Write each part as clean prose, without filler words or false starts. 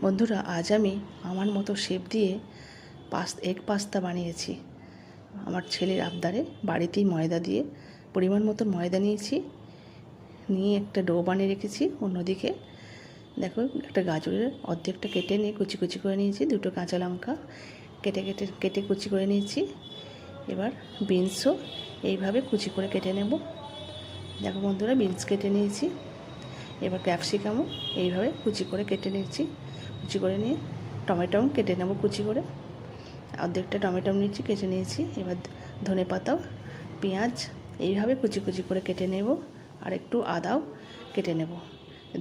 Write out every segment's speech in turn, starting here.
বন্ধুরা, আজ আমি আমার মতো শেপ দিয়ে এগ পাস্তা বানিয়েছি। আমার ছেলের আবদারে বাড়িতেই ময়দা দিয়ে পরিমাণ মতো ময়দা নিয়েছি, নিয়ে একটা ডো বানিয়ে রেখেছি। অন্যদিকে দেখো, একটা গাজরের অর্ধেকটা কেটে নিয়ে কুচি কুচি করে নিয়েছি, দুটো কাঁচা লঙ্কা কেটে কুচি করে নিয়েছি। এবার বিনসও এইভাবে কুচি করে কেটে নেব। দেখো বন্ধুরা, বিনস কেটে নিয়েছি। এবার ক্যাপসিকামও এইভাবে কুচি করে কেটে নিয়েছি। কুচি করে নিয়ে টমেটোও কেটে নেব কুচি করে, অর্ধেকটা টমেটো নিয়েছি, কেটে নিয়েছি। এবার ধনে পাতাও, পেঁয়াজ এইভাবে কুচি কুচি করে কেটে নেব, আর একটু আদাও কেটে নেব।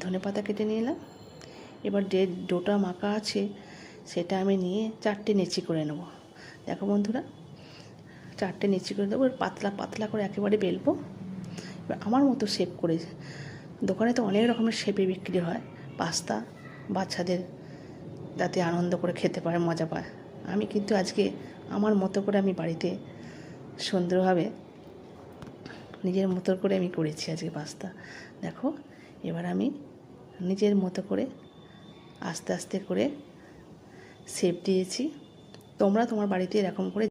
ধনে পাতা কেটে নিলাম। এবার যে ডোটা মাখা আছে সেটা আমি নিয়ে 4টে নেচি করে নেব। দেখো বন্ধুরা, 4টে নেচি করে দেবো। পাতলা পাতলা করে একেবারে বেলবো। এবার আমার মতো শেপ করে, দোকানে তো অনেক রকমের শেপে বিক্রি হয় পাস্তা, বাচ্চাদের যাতে আনন্দ করে খেতে পারে, মজা পায়। আমি কিন্তু আজকে আমার মতো করে আমি বাড়িতে সুন্দরভাবে নিজের মতো করে আমি করেছি আজকে পাস্তা। দেখো, এবার আমি নিজের মতো করে আস্তে আস্তে করে শেপ দিয়েছি। তোমরা তোমার বাড়িতে এরকম করে